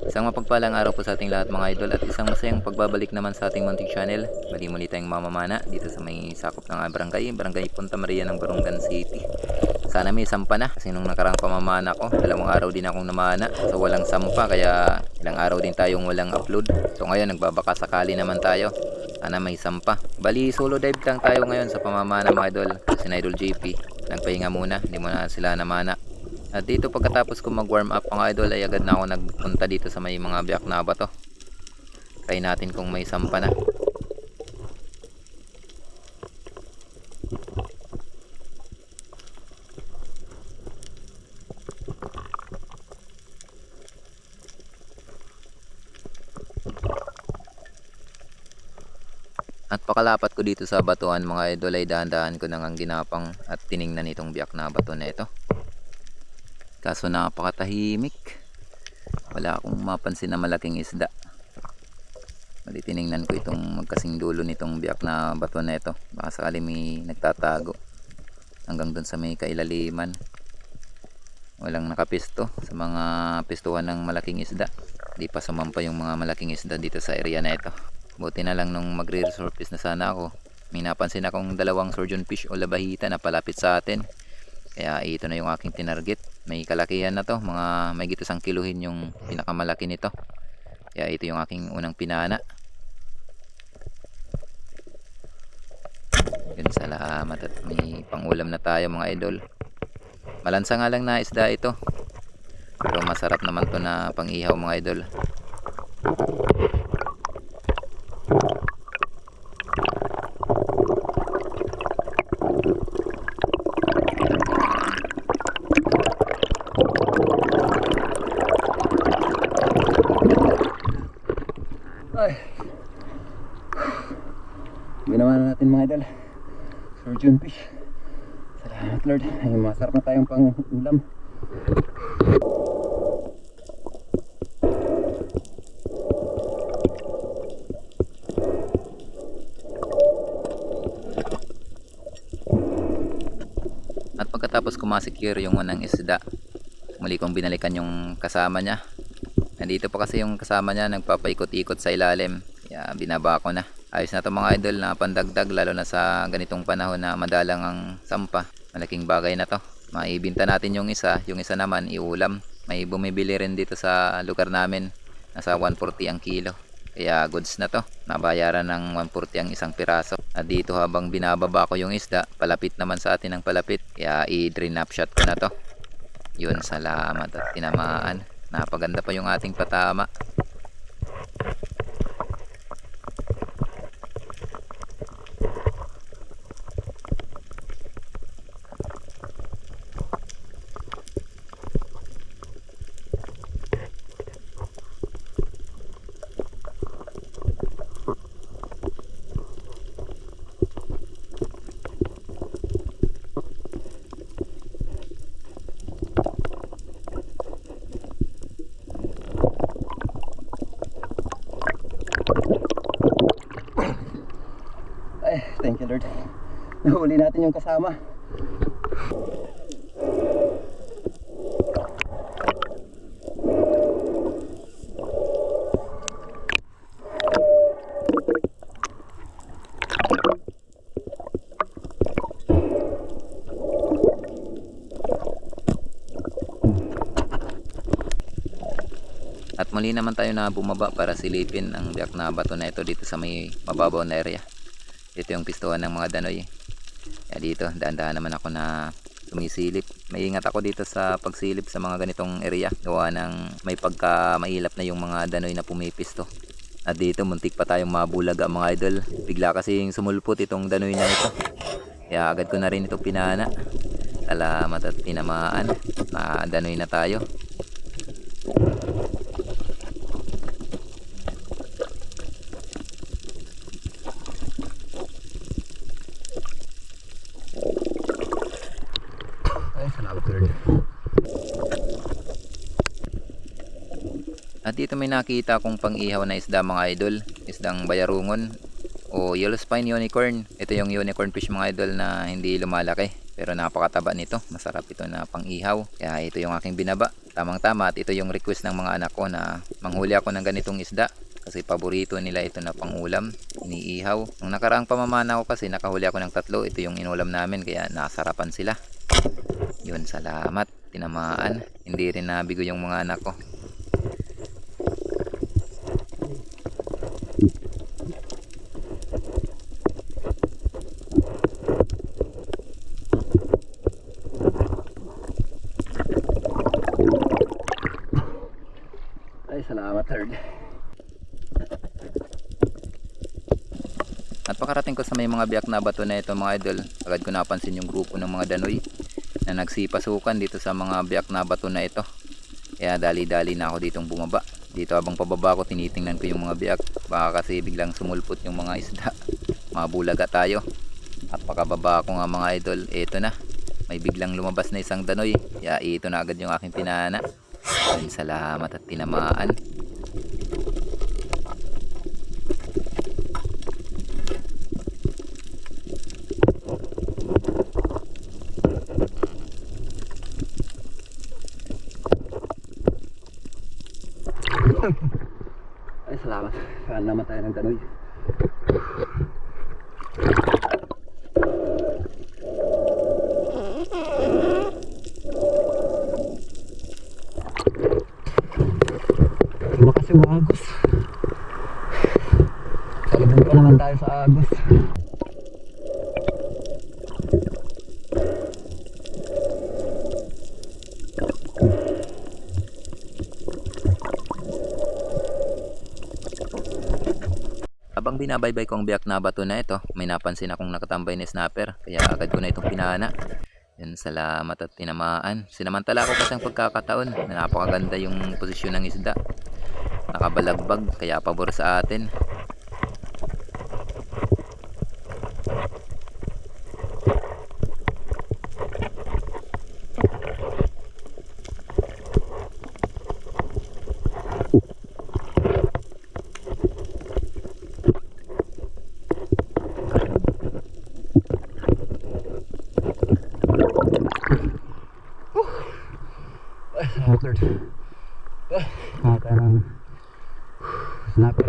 Isang mapagpalang araw po sa ating lahat mga idol at isang masayang pagbabalik naman sa ating munting channel. Muli-muli tayong mamamana dito sa may sakop ng barangay Punta Maria ng Baranggan City. Sana may sampa na kasi nung nakarang pamamana ko, dalawang araw din akong namana so walang sampa kaya ilang araw din tayong walang upload. So ngayon nagbabaka sakali naman tayo. Sana may sampa. Bali solo dive lang tayo ngayon sa pamamana mga idol. Si Idol JP nagpahinga muna, hindi mo na sila namana. At dito pagkatapos ko mag warm up mga idol ay agad na ako nagpunta dito sa may mga biyak na bato. Try natin kung may sampa na. At pakalapat ko dito sa batuan mga idol ay dahan-dahan ko nang ang ginapang at tiningnan itong biyak na bato na ito. Kaso napakatahimik. Wala akong mapansin na malaking isda. Bali tiningnan ko itong magkasing dulo nitong biyak na bato na ito. Baka sakali may nagtatago. Hanggang dun sa may kailaliman. Walang nakapisto sa mga pistuhan ng malaking isda. Di pa sumampa yung mga malaking isda dito sa area na ito. Buti na lang nung magre-resurface na sana ako. May napansin akong dalawang surgeon fish o labahita na palapit sa atin. Kaya ito na yung aking tinarget. May kalakihan na to, mga may gito 1 kiluhin yung pinakamalaki nito. Kaya ito yung aking unang pinana. Yun, salamat at may pangulam na tayo mga idol. Malansa nga lang na isda ito. Pero masarap naman to na pang-ihaw mga idol. Ay, ginawa natin mga idol, surgeon fish. Salamat Lord, ay masarap na tayong pang ulam. At pagkatapos ko ma-secure yung unang isda, muli kong binalikan yung kasama niya. Nandito pa kasi yung kasama niya, nagpapaikot-ikot sa ilalim. Kaya binaba ko na. Ayos na to mga idol na pandagdag, lalo na sa ganitong panahon na madalang ang sampa. Malaking bagay na to. Maibinta natin yung isa naman iulam. May bumibili rin dito sa lugar namin. Nasa 140 ang kilo. Kaya goods na to. Nabayaran ng 140 ang isang piraso. At dito habang binababa ko yung isda, palapit naman sa atin ang palapit. Kaya i-drain up shot ko na to. Yun, salamat at tinamaan. Napaganda pa yung ating patama. Ay, thank you Lord, nahuli natin yung kasama. At muli naman tayo na bumaba para silipin ang biyak na bato na ito dito sa may mababaw na area. Dito yung pistuhan ng mga danoy. Kaya dito, daan-daan naman ako na sumisilip. Maingat ako dito sa pagsilip sa mga ganitong area. Gawa ng may pagka-mailap na yung mga danoy na pumipisto. At dito, muntik pa tayong mabulaga mga idol. Bigla kasing sumulpot itong danoy na ito. Kaya agad ko na rin ito pinana. Salamat at tinamaan. Danoy na tayo. Ay, salamat Lord. At dito may nakita akong pang-ihaw na isda mga idol. Isdang bayarungon o yellow spine unicorn. Ito yung unicorn fish mga idol na hindi lumalaki. Pero napakataba nito. Masarap ito na pang-ihaw. Kaya ito yung aking binaba. Tamang-tama at ito yung request ng mga anak ko na manghuli ako ng ganitong isda kasi paborito nila ito na pangulam, iniihaw. Nung nakaraang pamamana ko kasi nakahuli ako ng 3, ito yung inulam namin kaya nasarapan sila. Yun, salamat, tinamaan. Hindi rin nabigo yung mga anak ko. Ay, salamat Lord. At pakarating ko sa may mga biyak na bato na ito mga idol, agad ko napansin yung grupo ng mga danoy na nagsipasukan dito sa mga biyak na bato na ito. Kaya dali-dali na ako ditong bumaba. Dito habang pababa ko tinitingnan ko yung mga biyak, baka kasi biglang sumulpot yung mga isda. Mabulaga tayo. At pakababa ko nga mga idol, ito na. May biglang lumabas na isang danoy. Kaya ito na agad yung aking pinana. Ayun, salamat at tinamaan. Ay, salamat. Saan naman tayo ng danoy. Lumakas yung agos. Salubong pa naman tayo sa agos. Habang binabaybay ko ang biyak na bato na ito, may napansin akong nakatambay na snapper, kaya agad ko na itong pinana. Yan, salamat at tinamaan. Sinamantala ko kasi ang pagkakataon na napakaganda yung posisyon ng isda. Nakabalagbag, kaya pabor sa atin. Ay, salamat Lord. Nakaka ng snapper.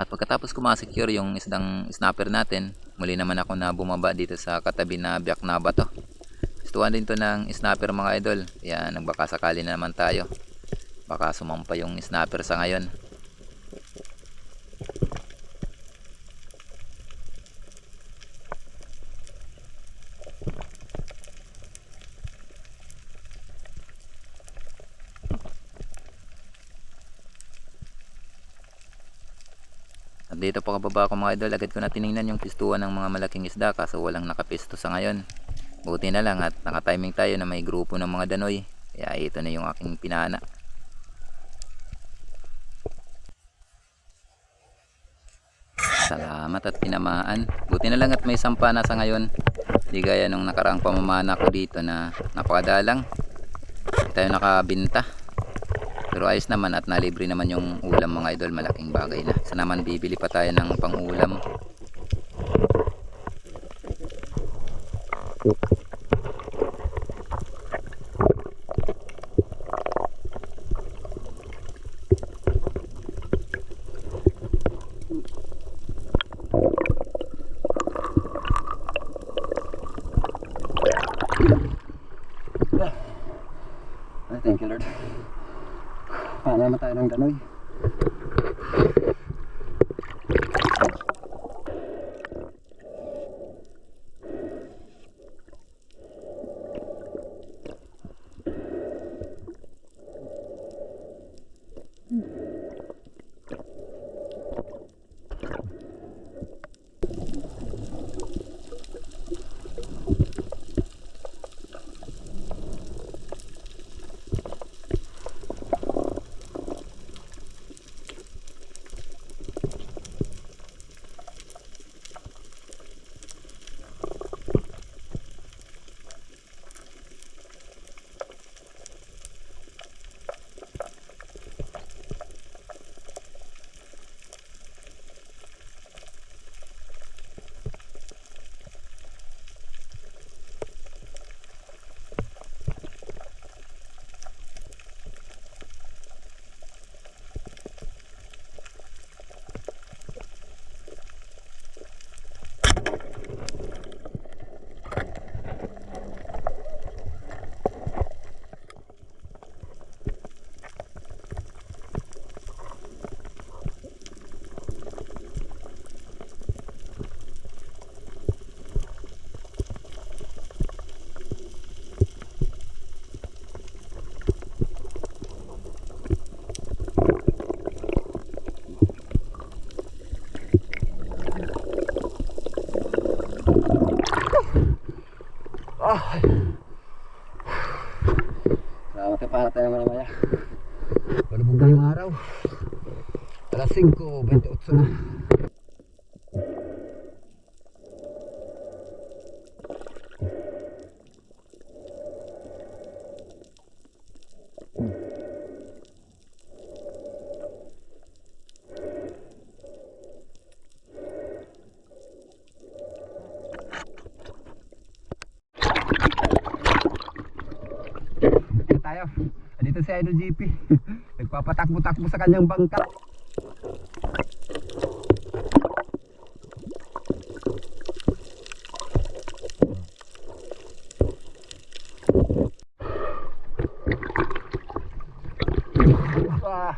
At pagkatapos ko ma-secure yung isdang snapper natin, muli naman ako na bumaba dito sa katabi na biyak na bato. Gustuhan din to ng snapper mga idol, kaya nagbaka sakali na naman tayo. Baka sumampa yung snapper sa ngayon. At dito po kababa ko mga idol, agad ko na tiningnan yung pistuan ng mga malaking isda kaso walang nakapisto sa ngayon. Buti na lang at nakatiming tayo na may grupo ng mga danoy. Kaya ito na yung aking pinana. Salamat at tinamaan. Buti na lang at may sampa na sa ngayon. Di gaya nung nakaraang pamamana ko dito na napakadalang. Hindi tayo nakabinta. Pero ayos naman at nalibre naman yung ulam mga idol, malaking bagay na. Sa naman bibili pa tayo ng pang-ulam. Ay, thank you Lord. Paano naman tayo ng danoy. Salamat na para tayo maya. Palubog na yung araw. Alas 5:28 na. Tayo. Dito si Idol GP. Nagpapatakbo-takbo sa kanyang bangka.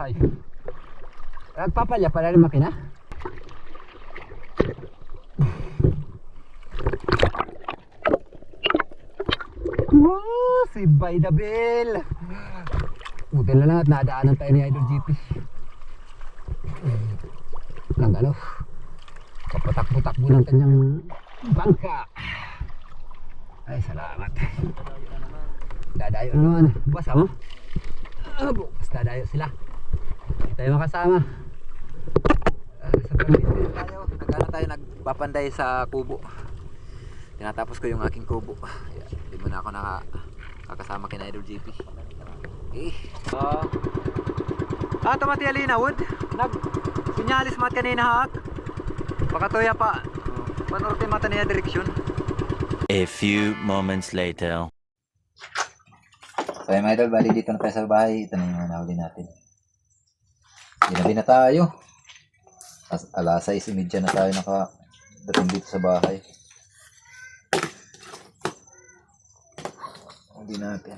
Ay. Nagpapalya pala ng makina. Wow, si Bay Dabel. Buti na lang at nadaanan tayo ni Idol GP. Lang ano, kapatakbo-takbo ng kanyang bangka. Ay, salamat. Dadayo na naman. Basa mo? Bukas dadayo sila. Hindi tayo makasama. Sa pamilya tayo. Nagpapanday sa kubo. Tinatapos ko yung aking kubo. Hindi mo na ako nakakasama kina Idol GP. Okay. Tamati alina wood. Sinyalis mat kanina hak. Pakatoya pa. Panorte mata niya direksyon. A few moments later. So mga idol, bali dito na tayo sa bahay. Ito na yung nahuli natin. Ginabi na tayo. Alas 6:30 na tayo nakadating dito sa bahay. Huli natin.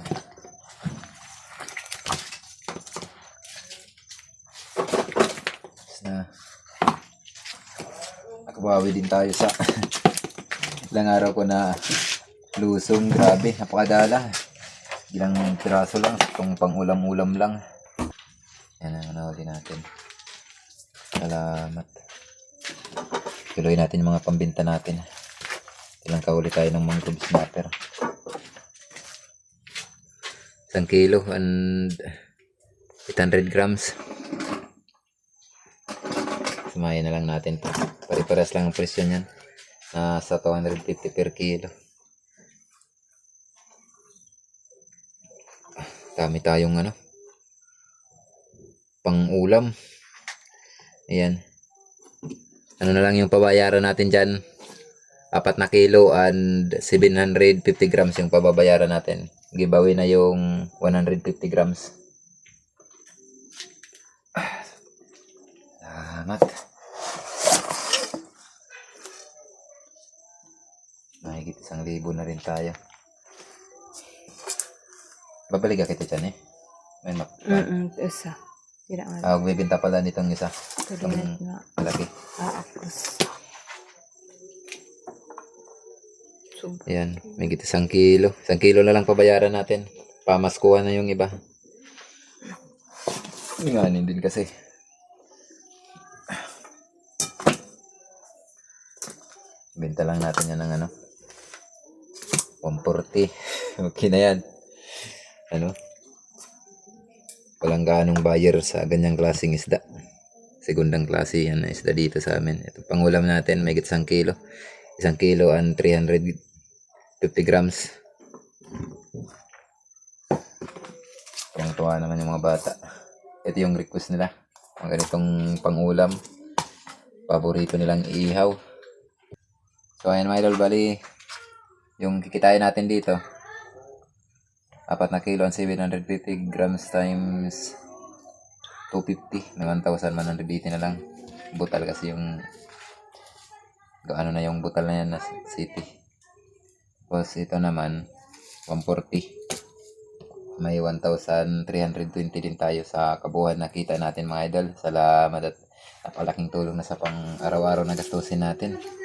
Na nakabawi din tayo sa ilang araw ko na lusong. Grabe, napakadala. Ilang piraso lang, itong pang ulam-ulam lang. Yan ang nahuli natin. Salamat. Tuloy natin yung mga pambinta natin. Ilang kahuli tayo ng mangrove snapper. 1 kilo and 800 grams. Sumayin na lang natin po. Pare-pares lang ang presyo niyan. Nasa 250 per kilo. Dami tayong pang ulam. Ayan. Ano na lang yung pabayaran natin dyan? 4 na kilo and 750 grams yung pababayaran natin. Giveaway na yung 150 grams. Salamat. Mahigit 1,000 na rin tayo. Babalik ka kita dyan eh. May Isa. Tidak nga. Bibinta pala nitong isa. Itong Kalingat nga. malaki. Apos. Ayan, may 1 kilo. 1 kilo na lang pabayaran natin. Pamaskuhan na yung iba. Nganin din kasi. Benta lang natin yan ng 140. Okay na yan. Walang ganong buyer sa ganyang klaseng isda. Segundang klase yan na isda dito sa amin. Ito pangulam natin, may 1 kilo. 1 kilo and 350 grams. Tuwang-tuwa naman yung mga bata. Ito yung request nila. Ang ganitong pangulam. Paborito nilang iihaw. So ayan mga idol, bali yung kikitain natin dito 4 na kilo and 750 grams times 250 may 1,180 na lang. Butal kasi yung gaano na yung butal na yan na city. Tapos ito naman 140. May 1,320 din tayo sa kabuuan na kita natin mga idol. Salamat at napalaking tulong na sa pang araw-araw na gastusin natin.